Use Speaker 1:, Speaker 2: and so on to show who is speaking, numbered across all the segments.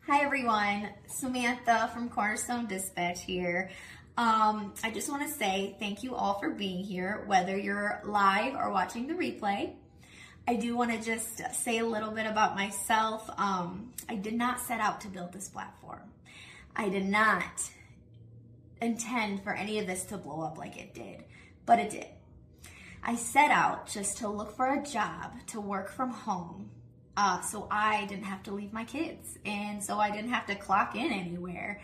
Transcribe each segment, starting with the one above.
Speaker 1: Hi everyone, Samantha from Cornerstone Dispatch here. I just want to say thank you all for being here, whether you're live or watching the replay. I do want to just say a little bit about myself. I did not set out to build this platform. I did not intend for any of this to blow up like it did, but it did. I set out just to look for a job to work from home. So I didn't have to leave my kids, and so I didn't have to clock in anywhere.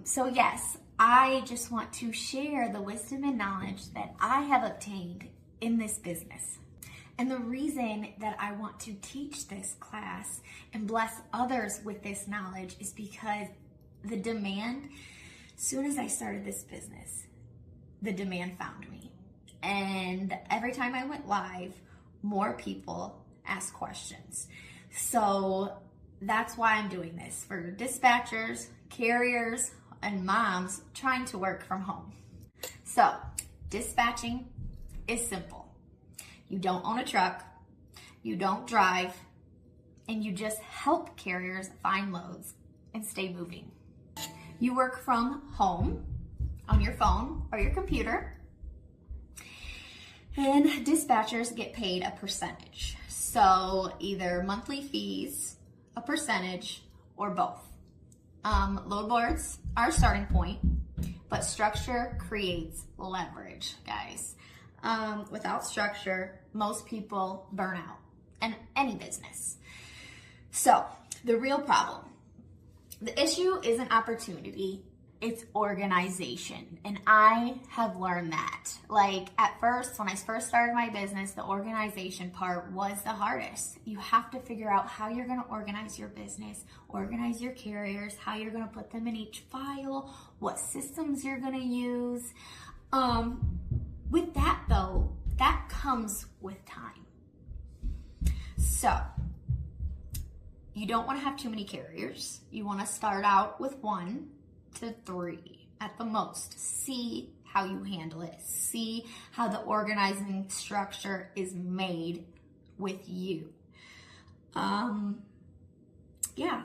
Speaker 1: So yes, I just want to share the wisdom and knowledge that I have obtained in this business. And the reason that I want to teach this class and bless others with this knowledge is because the demand, as soon as I started this business, the demand found me. And every time I went live, more people ask questions. So that's why I'm doing this for dispatchers, carriers, and moms trying to work from home. So dispatching is simple. You don't own a truck, you don't drive, and you just help carriers find loads and stay moving. You work from home on your phone or your computer, and dispatchers get paid a percentage. So either monthly fees, a percentage, or both. Load boards are a starting point, but structure creates leverage, guys. Without structure, most people burn out in any business. So the real problem, the issue isn't opportunity, it's organization. And I have learned that. Like at first, when I first started my business, the organization part was the hardest. You have to figure out how you're gonna organize your business, organize your carriers, how you're gonna put them in each file, what systems you're gonna use. With that though, that comes with time. So, you don't wanna have too many carriers. You wanna start out with 1 to 3 at the most. See how you handle it. See how the organizing structure is made with you.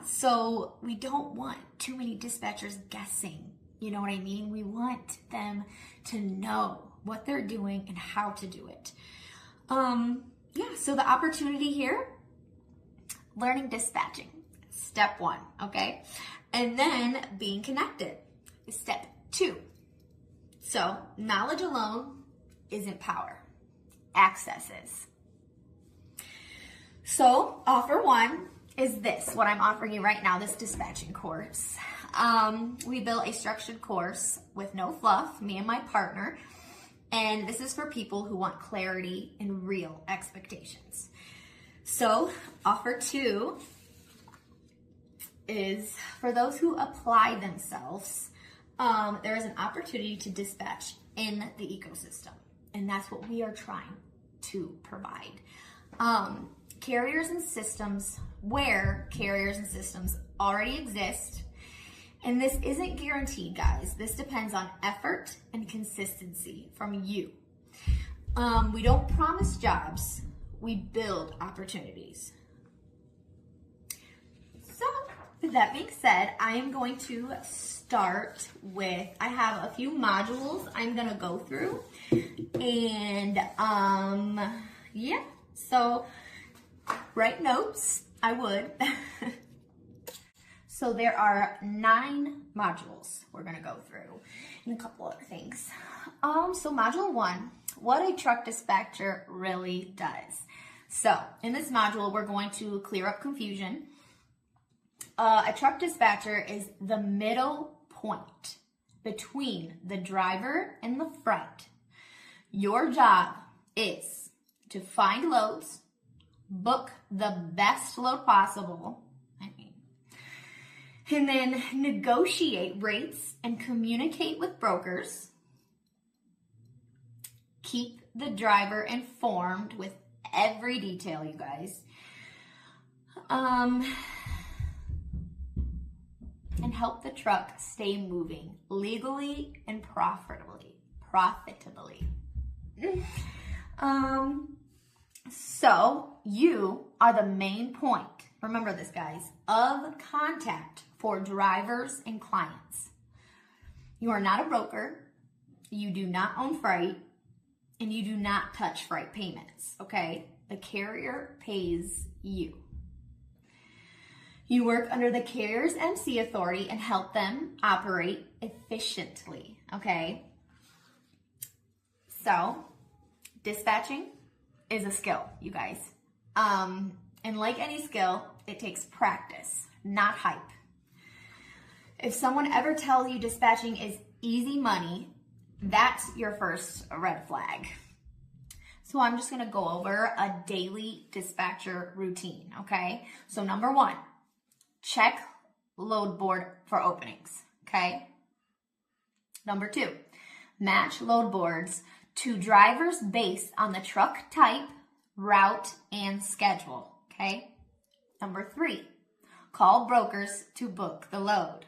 Speaker 1: So we don't want too many dispatchers guessing. You know what I mean? We want them to know what they're doing and how to do it. So the opportunity here, learning dispatching, step 1, okay? And then being connected is step 2. So knowledge alone isn't power, access is. So offer 1 is this, what I'm offering you right now, this dispatching course. We built a structured course with no fluff, me and my partner, and this is for people who want clarity and real expectations. So offer 2 is for those who apply themselves. There is an opportunity to dispatch in the ecosystem, and that's what we are trying to provide. Carriers and systems where carriers and systems already exist, and this isn't guaranteed, guys. This depends on effort and consistency from you. We don't promise jobs, we build opportunities. So with that being said, I am going to start with, I have a few modules I'm gonna go through, and so write notes, I would. So there are 9 modules we're gonna go through, and a couple other things. So module 1, what a truck dispatcher really does. So in this module, we're going to clear up confusion. A truck dispatcher is the middle point between the driver and the front. Your job is to find loads, book the best load possible, and then negotiate rates and communicate with brokers. Keep the driver informed with every detail, you guys. And help the truck stay moving legally and profitably. So you are the main point, remember this guys, of contact for drivers and clients. You are not a broker, you do not own freight, and you do not touch freight payments, okay? The carrier pays you. You work under the carrier's MC authority and help them operate efficiently, okay? So, dispatching is a skill, you guys. And like any skill, it takes practice, not hype. If someone ever tells you dispatching is easy money, that's your first red flag. So I'm just gonna go over a daily dispatcher routine, okay? So number one, check load board for openings, okay? Number two, match load boards to drivers based on the truck type, route, and schedule, okay? Number three, call brokers to book the load.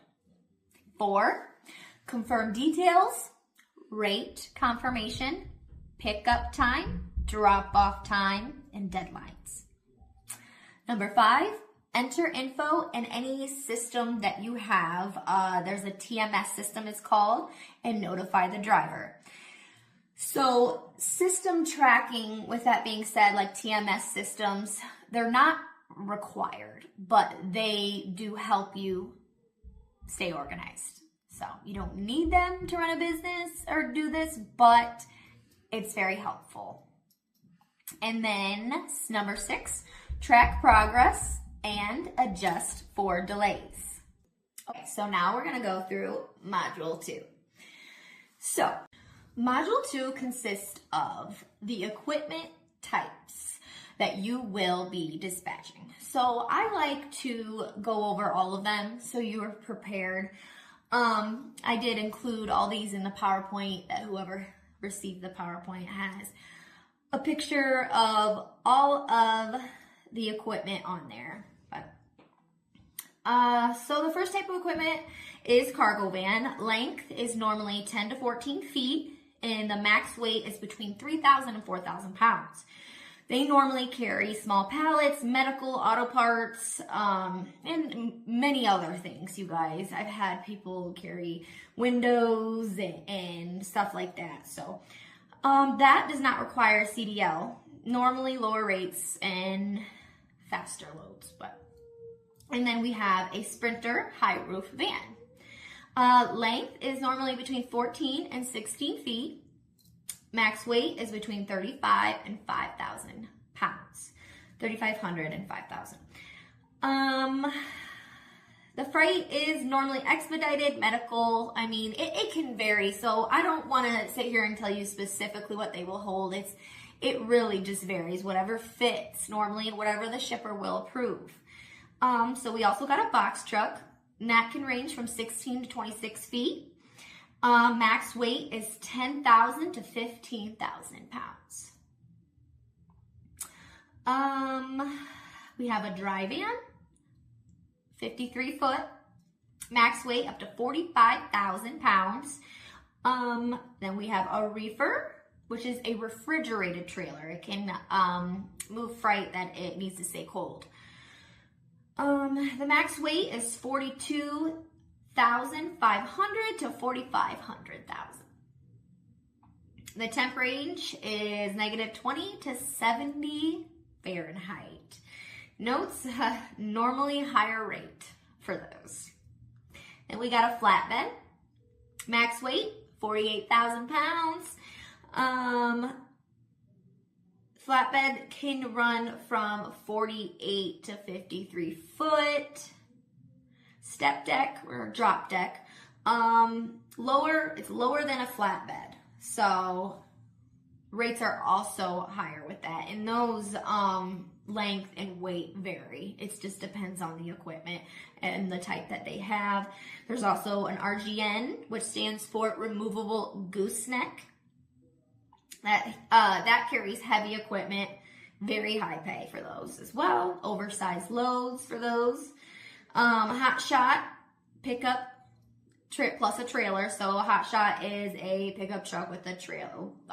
Speaker 1: 4, confirm details, rate confirmation, pickup time, drop-off time, and deadlines. Number 5, enter info in any system that you have. There's a TMS system it's called, and notify the driver. So system tracking, with that being said, like TMS systems, they're not required, but they do help you stay organized. So you don't need them to run a business or do this, but it's very helpful. And then number 6, track progress and adjust for delays. Okay, so now we're gonna go through module 2. So module 2 consists of the equipment types that you will be dispatching. So I like to go over all of them so you are prepared. I did include all these in the PowerPoint that whoever received the PowerPoint has a picture of all of the equipment on there. So the first type of equipment is cargo van. Length is normally 10 to 14 feet, and the max weight is between 3,000 and 4,000 pounds. They normally carry small pallets, medical, auto parts, and many other things, you guys. I've had people carry windows and stuff like that. So that does not require CDL. Normally lower rates and faster loads. And then we have a Sprinter high roof van. Length is normally between 14 and 16 feet. Max weight is between 35 and 5,000 pounds. 3,500 and 5,000. The freight is normally expedited, medical. I mean, it can vary. So I don't want to sit here and tell you specifically what they will hold. It really just varies. Whatever fits normally and whatever the shipper will approve. So we also got a box truck, and that can range from 16 to 26 feet. Max weight is 10,000 to 15,000 pounds. We have a dry van, 53 foot, max weight up to 45,000 pounds. Then we have a reefer, which is a refrigerated trailer. It can move freight that it needs to stay cold. The max weight is 42,500 to 4,500,000. The temp range is -20 to 70 Fahrenheit. Notes, normally higher rate for those. And we got a flatbed. Max weight, 48,000 pounds. Flatbed can run from 48 to 53 foot. Step deck or drop deck. It's lower than a flatbed. So rates are also higher with that. And those length and weight vary. It just depends on the equipment and the type that they have. There's also an RGN, which stands for removable gooseneck. That carries heavy equipment, very high pay for those as well. Oversized loads for those. Hot shot pickup trip plus a trailer. So a hot shot is a pickup truck with a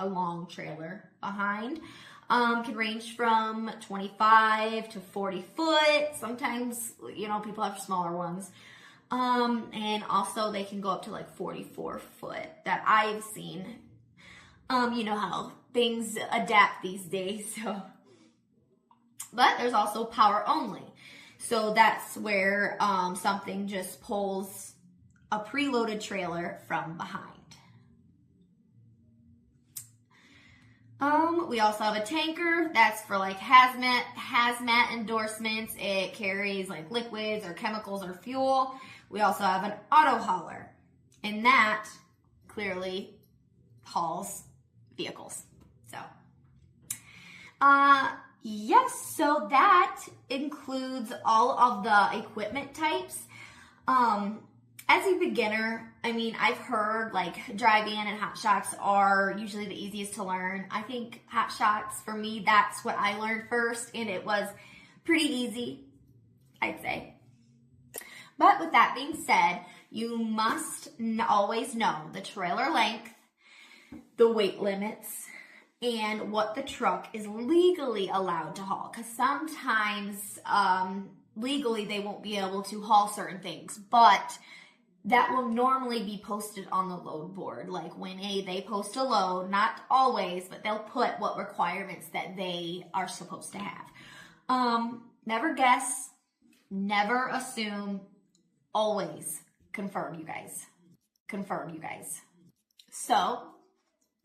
Speaker 1: long trailer behind. Can range from 25 to 40 foot. Sometimes, people have smaller ones. And also they can go up to like 44 foot that I've seen. You know how things adapt these days, so. But there's also power only. So that's where something just pulls a preloaded trailer from behind. We also have a tanker. That's for like hazmat endorsements. It carries like liquids or chemicals or fuel. We also have an auto hauler, and that clearly hauls vehicles. So, yes, so that includes all of the equipment types. As a beginner, I've heard like Drive-In and Hot Shots are usually the easiest to learn. I think Hot Shots, for me, that's what I learned first, and it was pretty easy, I'd say. But with that being said, you must always know the trailer length, the weight limits, and what the truck is legally allowed to haul. Because sometimes legally they won't be able to haul certain things, but that will normally be posted on the load board. Like when they post a load, not always, but they'll put what requirements that they are supposed to have. Never guess, never assume, always confirm, you guys. Confirm, you guys. So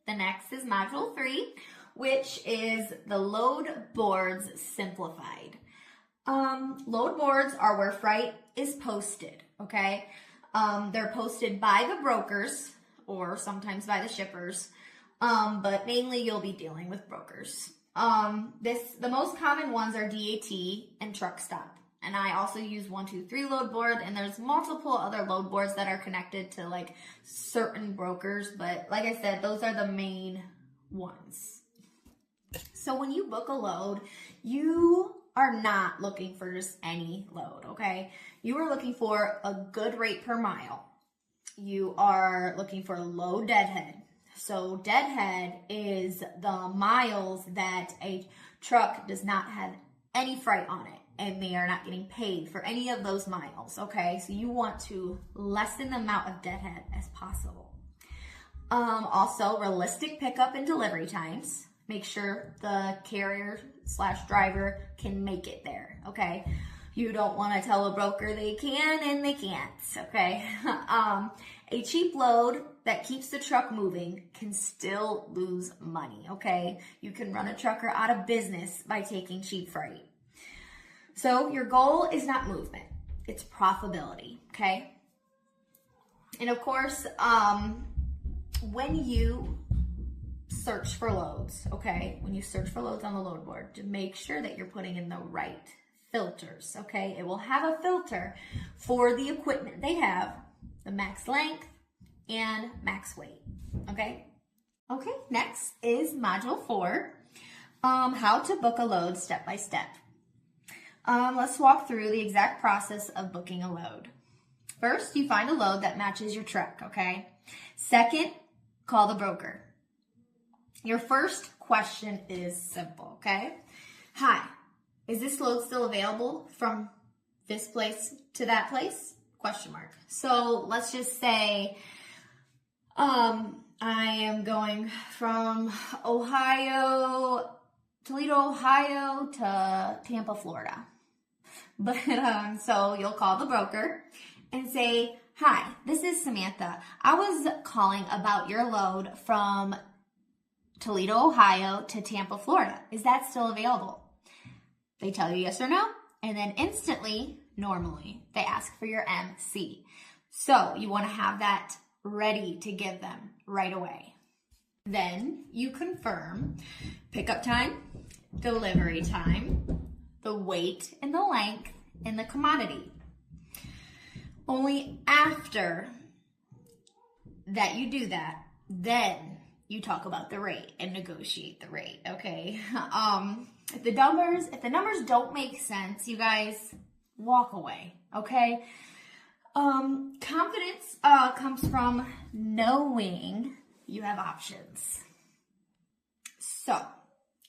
Speaker 1: the next is module 3, which is the load boards simplified. Load boards are where freight is posted, okay? They're posted by the brokers or sometimes by the shippers, but mainly you'll be dealing with brokers. The most common ones are DAT and Truck Stop. And I also use 123 load board, and there's multiple other load boards that are connected to like certain brokers, but like I said, those are the main ones. So when you book a load, you are not looking for just any load, okay? You are looking for a good rate per mile. You are looking for low deadhead. So deadhead is the miles that a truck does not have any freight on it, and they are not getting paid for any of those miles, okay? So you want to lessen the amount of deadhead as possible. Also, realistic pickup and delivery times. Make sure the carrier/driver can make it there, okay? You don't want to tell a broker they can and they can't, okay? A cheap load that keeps the truck moving can still lose money, okay? You can run a trucker out of business by taking cheap freight. So your goal is not movement, it's profitability, okay? And of course, when you search for loads, okay? When you search for loads on the load board, to make sure that you're putting in the right filters, okay? It will have a filter for the equipment they have, the max length and max weight, okay? Okay, next is module 4, how to book a load step by step. Let's walk through the exact process of booking a load. First, you find a load that matches your truck, okay? Second, call the broker. Your first question is simple, okay? Hi, is this load still available from this place to that place? Question mark. So let's just say I am going from Toledo, Ohio to Tampa, Florida. But so you'll call the broker and say, hi, this is Samantha. I was calling about your load from Toledo, Ohio to Tampa, Florida. Is that still available? They tell you yes or no, and then instantly, normally, they ask for your MC. So you want to have that ready to give them right away. Then you confirm pickup time, delivery time, the weight and the length, and the commodity. Only after that you do that, then you talk about the rate and negotiate the rate, okay? If the numbers don't make sense, you guys walk away, okay? Confidence comes from knowing you have options. So,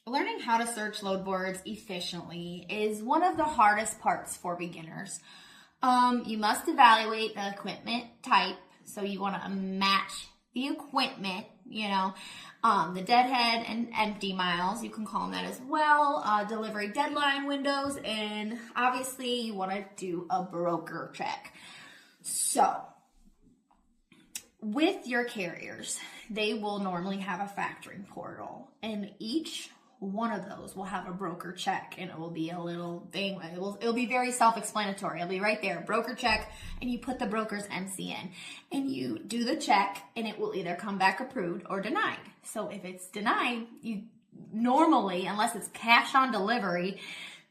Speaker 1: Learning how to search load boards efficiently is one of the hardest parts for beginners. You must evaluate the equipment type, so you want to match the equipment, the deadhead and empty miles, you can call them that as well, delivery deadline windows, and obviously you want to do a broker check. So, with your carriers, they will normally have a factoring portal, and each one of those will have a broker check, and it will be a little thing. It'll be very self-explanatory. It'll be right there, broker check, and you put the broker's MC in, and you do the check, and it will either come back approved or denied. So if it's denied, you normally, unless it's cash on delivery,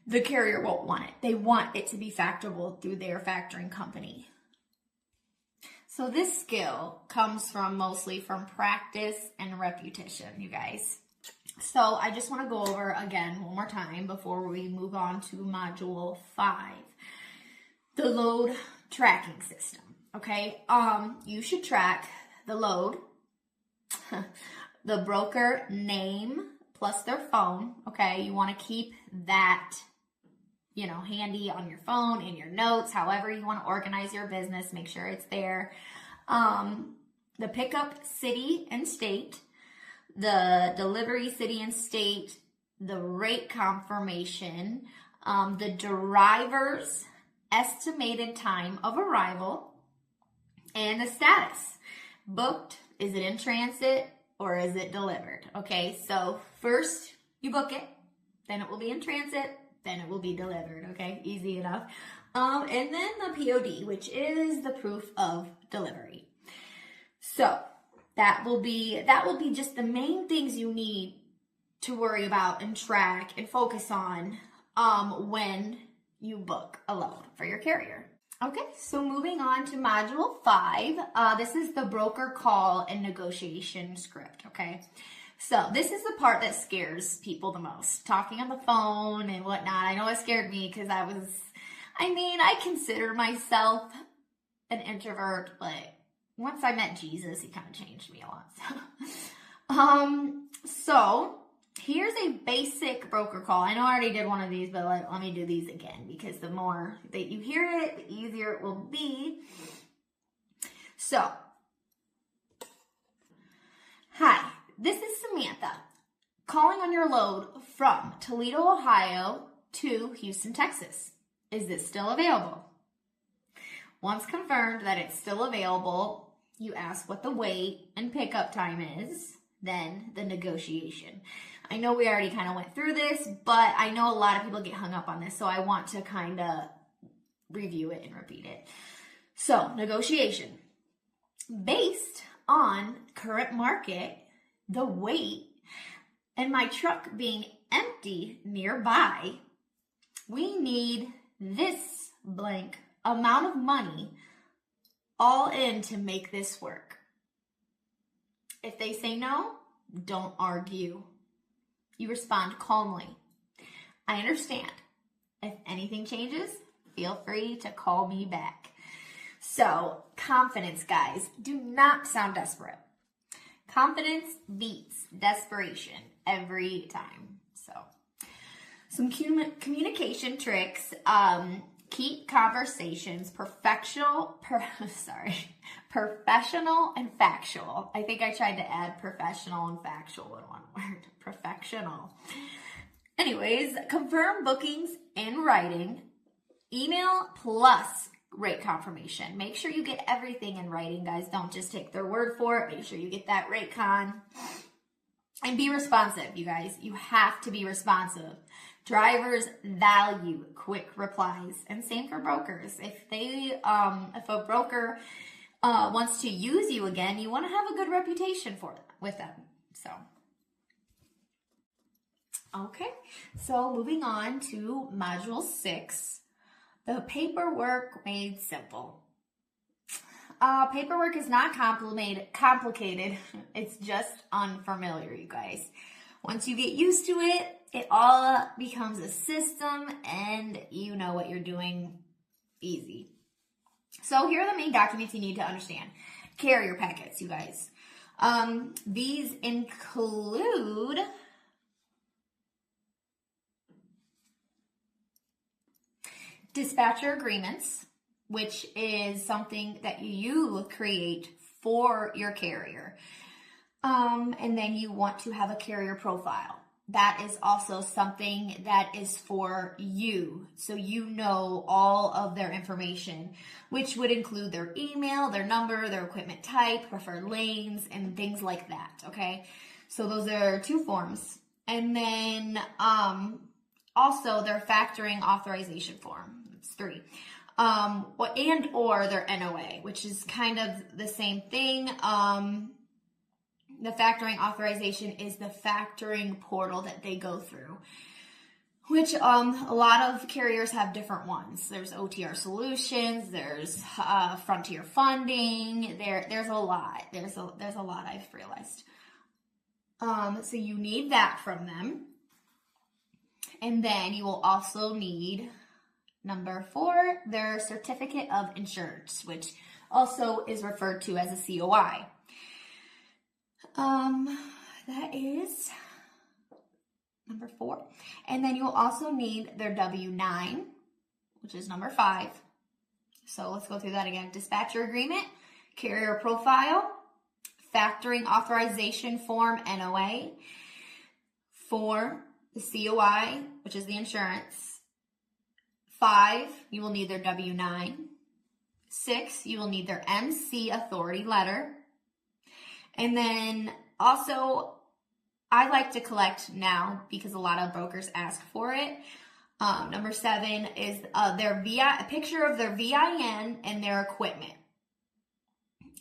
Speaker 1: the carrier won't want it. They want it to be factorable through their factoring company. So this skill comes mostly from practice and repetition, you guys. So I just want to go over again one more time before we move on to module 5, the load tracking system. Okay, you should track the load, the broker name plus their phone. Okay, you want to keep that, handy on your phone, in your notes, however you want to organize your business. Make sure it's there. The pickup city and state, the delivery city and state, the rate confirmation, the driver's estimated time of arrival, and the status. Booked, is it in transit, or is it delivered? Okay, so first you book it, then it will be in transit, then it will be delivered. Okay, easy enough. And then the POD, which is the proof of delivery. So that will be just the main things you need to worry about and track and focus on when you book a load for your carrier. Okay, so moving on to module 5. This is the broker call and negotiation script, okay? So this is the part that scares people the most, talking on the phone and whatnot. I know it scared me because I consider myself an introvert, but once I met Jesus, he kind of changed me a lot. So here's a basic broker call. I know I already did one of these, but let me do these again, because the more that you hear it, the easier it will be. So, hi, this is Samantha, calling on your load from Toledo, Ohio to Houston, Texas. Is this still available? Once confirmed that it's still available, you ask what the wait and pickup time is, then the negotiation. I know we already kind of went through this, but I know a lot of people get hung up on this, so I want to kind of review it and repeat it. So, negotiation. Based on current market, the weight, and my truck being empty nearby, we need this blank amount of money all in to make this work. If they say no, don't argue. You respond calmly. I understand. If anything changes, feel free to call me back. So, confidence, guys. Do not sound desperate. Confidence beats desperation every time. So, some communication tricks. Keep conversations professional and factual. I think I tried to add professional and factual in one word. Professional. Anyways, confirm bookings in writing. Email plus rate confirmation. Make sure you get everything in writing, guys. Don't just take their word for it. Make sure you get that rate con. And be responsive, you guys. You have to be responsive. Drivers value quick replies, and same for brokers. If a broker wants to use you again, you want to have a good reputation with them. So, okay. So moving on to module 6, the paperwork made simple. Paperwork is not complicated. It's just unfamiliar, you guys. Once you get used to it, it all becomes a system and you know what you're doing easy. So here are the main documents you need to understand. Carrier packets, you guys. These include dispatcher agreements, which is something that you create for your carrier. And then you want to have a carrier profile. That is also something that is for you. So you know all of their information, which would include their email, their number, their equipment type, preferred lanes, and things like that, okay? So those are 2 forms. And then also their factoring authorization form. It's 3. And or their NOA, which is kind of the same thing. The factoring authorization is the factoring portal that they go through, which a lot of carriers have different ones. There's OTR Solutions, there's Frontier Funding, there's a lot. There's a lot, I've realized. So you need that from them. And then you will also need number 4, their certificate of insurance, which also is referred to as a COI. That is number 4. And then you'll also need their W-9, which is number 5. So let's go through that again. Dispatcher agreement, carrier profile, factoring authorization form, NOA. 4, the COI, which is the insurance. 5, you will need their W-9. 6, you will need their MC authority letter. And then also, I like to collect now because a lot of brokers ask for it. Number 7 is a picture of their VIN and their equipment.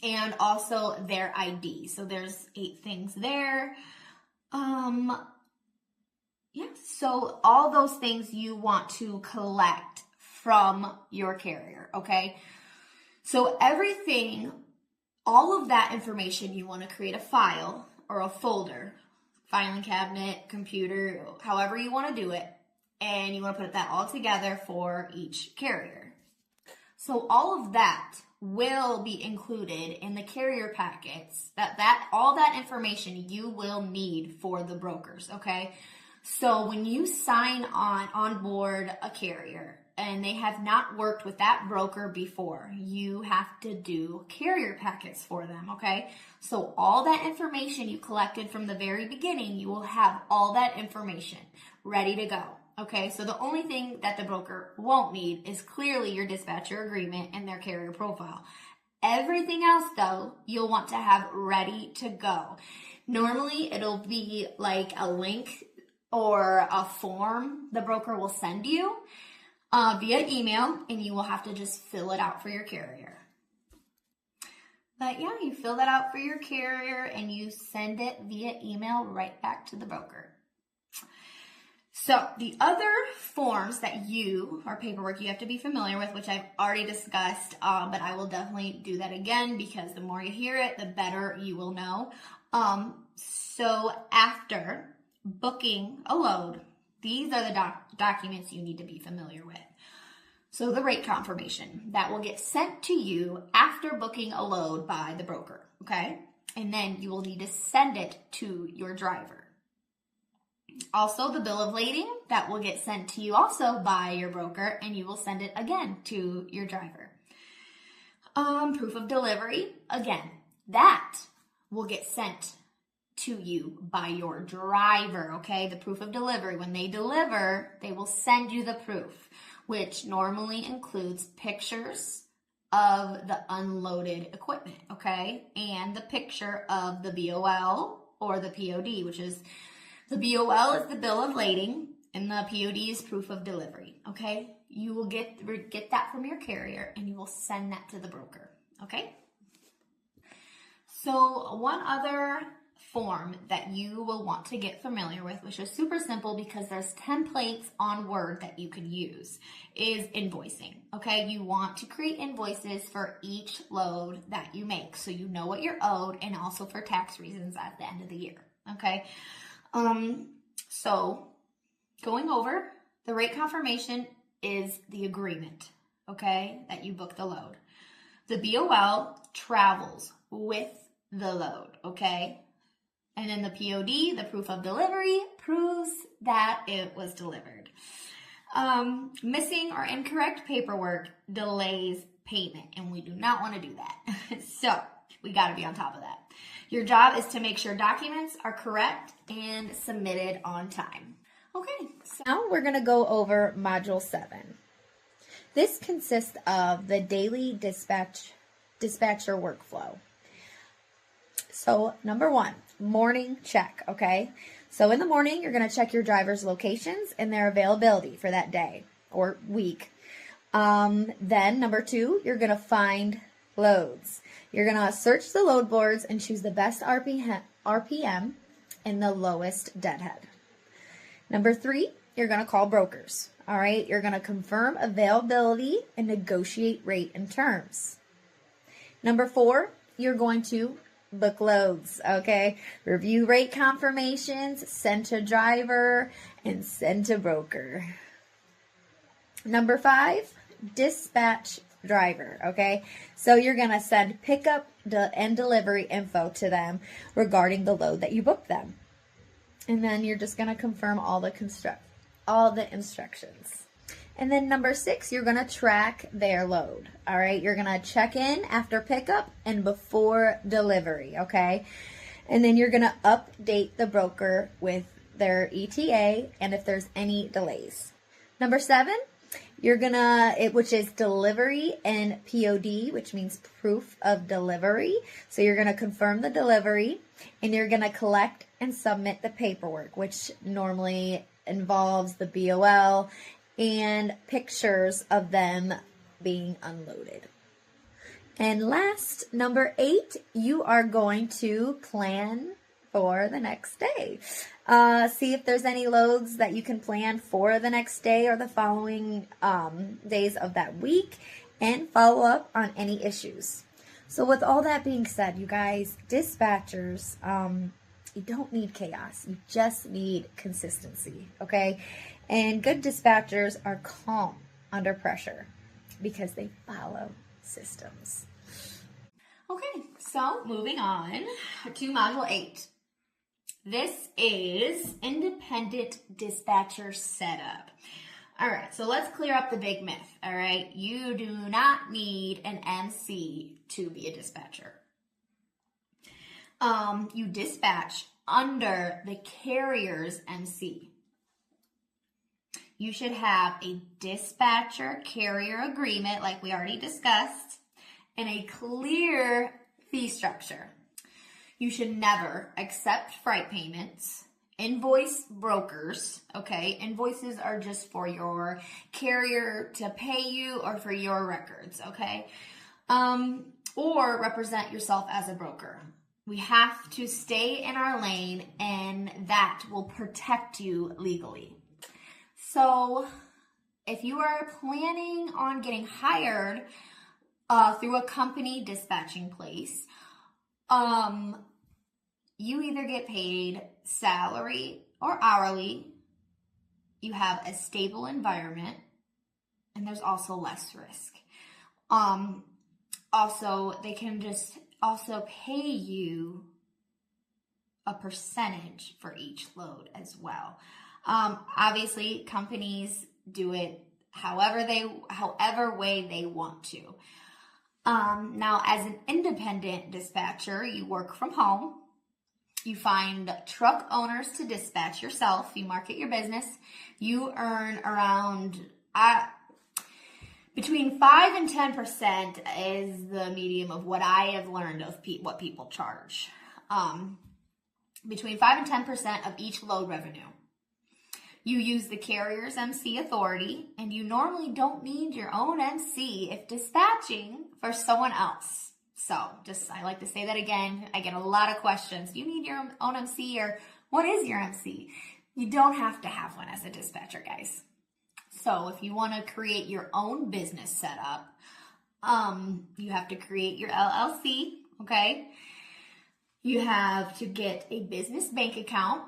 Speaker 1: And also their ID. So there's 8 things there. Yeah, so all those things you want to collect from your carrier, okay? So everything, all of that information, you want to create a file or a folder, filing cabinet, computer, however you want to do it, and you want to put that all together for each carrier. So all of that will be included in the carrier packets, all that information you will need for the brokers, okay? So when you sign on board a carrier and they have not worked with that broker before, you have to do carrier packets for them, okay? So all that information you collected from the very beginning, you will have all that information ready to go, okay? So the only thing that the broker won't need is clearly your dispatcher agreement and their carrier profile. Everything else, though, you'll want to have ready to go. Normally, it'll be like a link or a form the broker will send you via email, and you will have to just fill it out for your carrier. But yeah, you fill that out for your carrier and you send it via email right back to the broker. So the other forms that or paperwork you have to be familiar with, which I've already discussed, but I will definitely do that again because the more you hear it, the better you will know. So after booking a load, these are the documents you need to be familiar with. So the rate confirmation that will get sent to you after booking a load by the broker, okay? And then you will need to send it to your driver. Also the bill of lading that will get sent to you also by your broker, and you will send it again to your driver. Proof of delivery, again, that will get sent to you by your driver, okay? The proof of delivery. When they deliver, they will send you the proof, which normally includes pictures of the unloaded equipment, okay? And the picture of the BOL or the POD, which is, the BOL is the bill of lading and the POD is proof of delivery, okay? You will get that from your carrier and you will send that to the broker, okay? So one other form that you will want to get familiar with, which is super simple because there's templates on Word that you can use, is invoicing, okay? You want to create invoices for each load that you make so you know what you're owed, and also for tax reasons at the end of the year, okay? So going over, the rate confirmation is the agreement, okay, that you book the load. The BOL travels with the load, okay? And then the POD, the proof of delivery, proves that it was delivered. Missing or incorrect paperwork delays payment, and we do not want to do that. So we got to be on top of that. Your job is to make sure documents are correct and submitted on time. Okay, so now we're going to go over Module 7. This consists of the daily dispatcher workflow. So number 1, morning check, okay? So in the morning, you're going to check your driver's locations and their availability for that day or week. Then number 2, you're going to find loads. You're going to search the load boards and choose the best RPM and the lowest deadhead. Number 3, you're going to call brokers. All right, you're going to confirm availability and negotiate rate and terms. Number 4, you're going to book loads, okay? Review rate confirmations, send to driver, and send to broker. Number 5, dispatch driver, okay? So you're going to send pickup and delivery info to them regarding the load that you booked them. And then you're just going to confirm all the instructions. And then number 6, you're going to track their load. All right, you're going to check in after pickup and before delivery, okay? And then you're going to update the broker with their ETA and if there's any delays. Number 7, you're going to, which is delivery and POD, which means proof of delivery. So you're going to confirm the delivery and you're going to collect and submit the paperwork, which normally involves the BOL and pictures of them being unloaded. And last, number 8, you are going to plan for the next day. See if there's any loads that you can plan for the next day or the following days of that week and follow up on any issues. So with all that being said, you guys, dispatchers, you don't need chaos. You just need consistency, okay? And good dispatchers are calm under pressure because they follow systems. Okay, so moving on to Module 8. This is independent dispatcher setup. All right, so let's clear up the big myth, all right? You do not need an MC to be a dispatcher. You dispatch under the carrier's MC. You should have a dispatcher carrier agreement like we already discussed and a clear fee structure. You should never accept freight payments, invoice brokers, okay? Invoices are just for your carrier to pay you or for your records, okay? Or represent yourself as a broker. We have to stay in our lane and that will protect you legally. So if you are planning on getting hired through a company dispatching place, you either get paid salary or hourly, you have a stable environment, and there's also less risk. Also, they can just also pay you a percentage for each load as well. Obviously, companies do it however way they want to. Now, as an independent dispatcher, you work from home. You find truck owners to dispatch yourself. You market your business. You earn around between 5 and 10% is the medium of what I have learned of what people charge. Between 5 and 10% of each load revenue. You use the carrier's MC authority, and you normally don't need your own MC if dispatching for someone else. So, I like to say that again. I get a lot of questions. Do you need your own MC, or what is your MC? You don't have to have one as a dispatcher, guys. So, if you want to create your own business setup, you have to create your LLC, okay? You have to get a business bank account,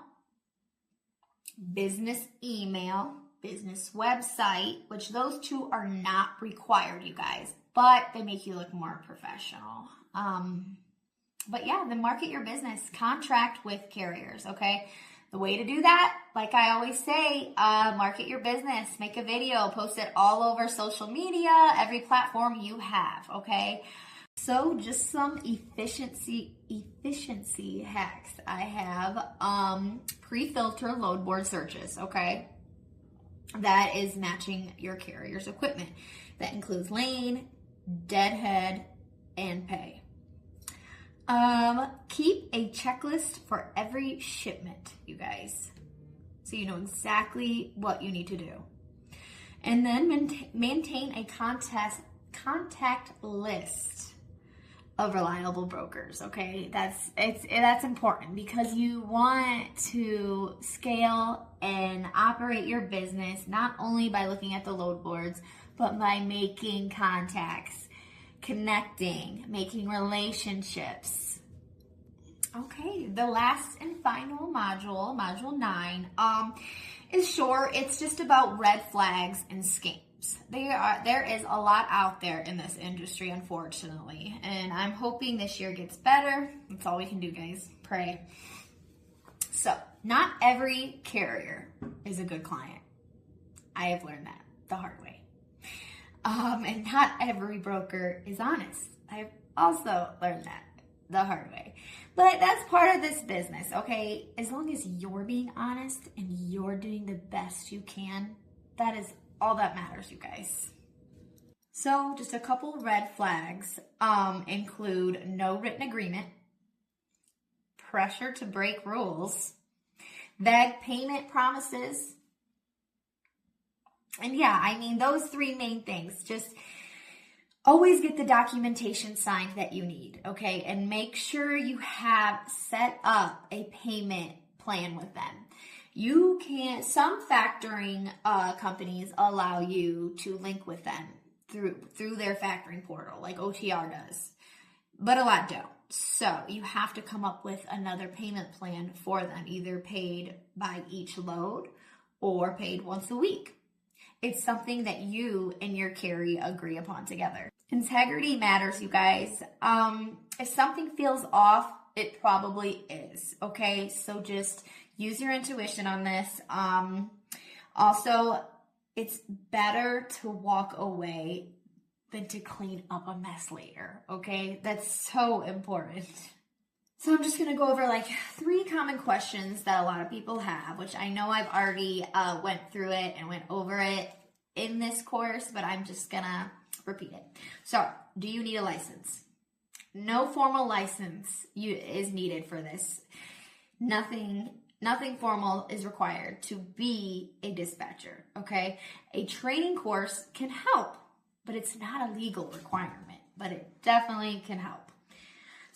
Speaker 1: business email, business website, which those two are not required, you guys, but they make you look more professional. But yeah, then market your business, contract with carriers, okay? The way to do that, like I always say, market your business, make a video, post it all over social media, every platform you have, okay? So just some efficiency hacks I have. Pre-filter load board searches, okay? That is matching your carrier's equipment. That includes lane, deadhead, and pay. Keep a checklist for every shipment, you guys, so you know exactly what you need to do. And then maintain a contact list of reliable brokers, okay? That's important because you want to scale and operate your business not only by looking at the load boards, but by making contacts, connecting, making relationships. Okay, the last and final module, module 9, is short. It's just about red flags and scams. There is a lot out there in this industry, unfortunately, and I'm hoping this year gets better. That's all we can do, guys. Pray. So, not every carrier is a good client. I have learned that the hard way. And not every broker is honest. I've also learned that the hard way. But that's part of this business, okay? As long as you're being honest and you're doing the best you can, that is all that matters, you guys. So just a couple red flags include no written agreement, pressure to break rules, vague payment promises, and yeah, I mean, those 3 main things. Just always get the documentation signed that you need, okay? And make sure you have set up a payment plan with them. You can, some factoring companies allow you to link with them through their factoring portal, like OTR does, but a lot don't. So you have to come up with another payment plan for them, either paid by each load or paid once a week. It's something that you and your carrier agree upon together. Integrity matters, you guys. If something feels off, it probably is, okay? So just use your intuition on this. Also, it's better to walk away than to clean up a mess later, okay? That's so important. So I'm just going to go over like 3 common questions that a lot of people have, which I know I've already went through it and went over it in this course, but I'm just going to repeat it. So, do you need a license? No formal license is needed for this. Nothing formal is required to be a dispatcher, okay? A training course can help, but it's not a legal requirement, but it definitely can help.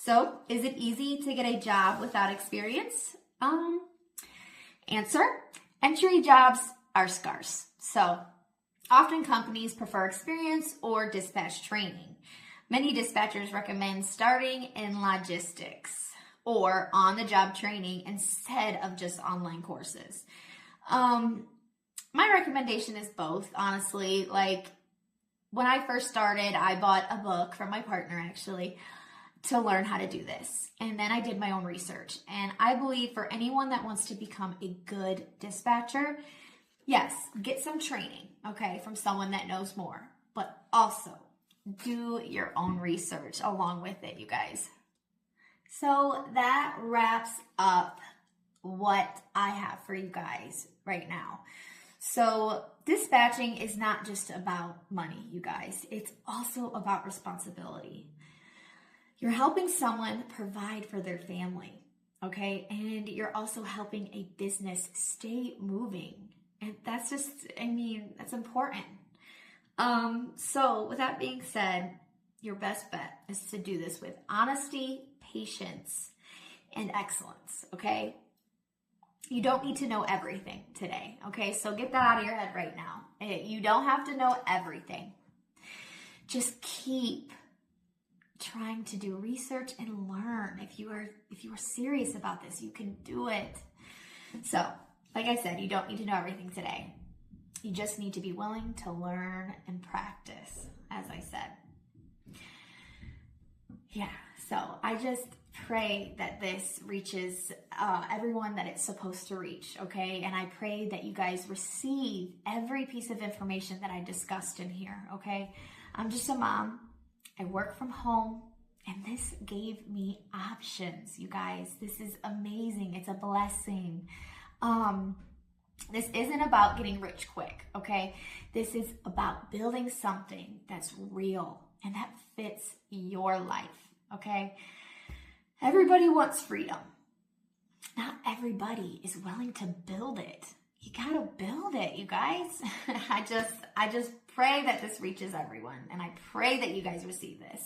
Speaker 1: So, is it easy to get a job without experience? Answer, entry jobs are scarce. So, often companies prefer experience or dispatch training. Many dispatchers recommend starting in logistics or on-the-job training instead of just online courses. My recommendation is both, honestly. Like, when I first started, I bought a book from my partner, actually, to learn how to do this. And then I did my own research. And I believe for anyone that wants to become a good dispatcher, yes, get some training, okay, from someone that knows more. But also, do your own research along with it, you guys. So that wraps up what I have for you guys right now. So dispatching is not just about money, you guys. It's also about responsibility. You're helping someone provide for their family, okay? And you're also helping a business stay moving. And that's just, I mean, that's important. So with that being said, your best bet is to do this with honesty, patience, and excellence, okay? You don't need to know everything today, okay? So get that out of your head right now. You don't have to know everything. Just keep trying to do research and learn. If you are serious about this, you can do it. So, like I said, you don't need to know everything today. You just need to be willing to learn and practice, as I said. Yeah, so I just pray that this reaches everyone that it's supposed to reach, okay? And I pray that you guys receive every piece of information that I discussed in here, okay? I'm just a mom. I work from home, and this gave me options, you guys. This is amazing. It's a blessing. This isn't about getting rich quick, okay? This is about building something that's real and that fits your life, okay? Everybody wants freedom. Not everybody is willing to build it. You gotta build it, you guys. I just pray that this reaches everyone, and I pray that you guys receive this.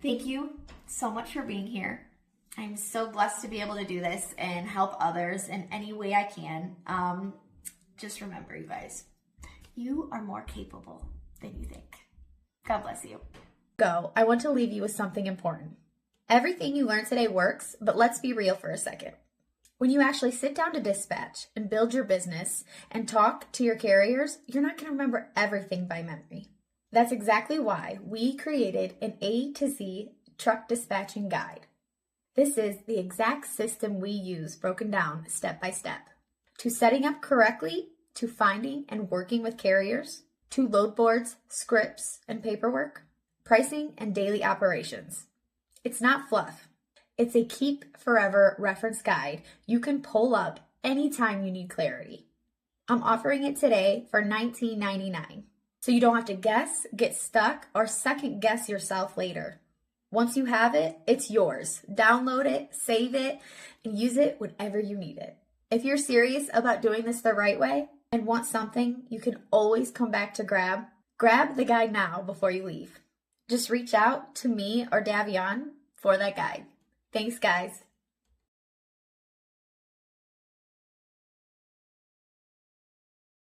Speaker 1: Thank you so much for being here. I'm so blessed to be able to do this and help others in any way I can. Just remember, you guys, you are more capable than you think. God bless you.
Speaker 2: I want to leave you with something important. Everything you learned today works, but let's be real for a second. When you actually sit down to dispatch and build your business and talk to your carriers, you're not going to remember everything by memory. That's exactly why we created an A to Z truck dispatching guide. This is the exact system we use broken down step by step. To setting up correctly, to finding and working with carriers, to load boards, scripts, and paperwork, pricing, and daily operations. It's not fluff. It's a keep forever reference guide you can pull up anytime you need clarity. I'm offering it today for $19.99, so you don't have to guess, get stuck, or second guess yourself later. Once you have it, it's yours. Download it, save it, and use it whenever you need it. If you're serious about doing this the right way and want something you can always come back to grab the guide now before you leave. Just reach out to me or Davion for that guide. Thanks, guys.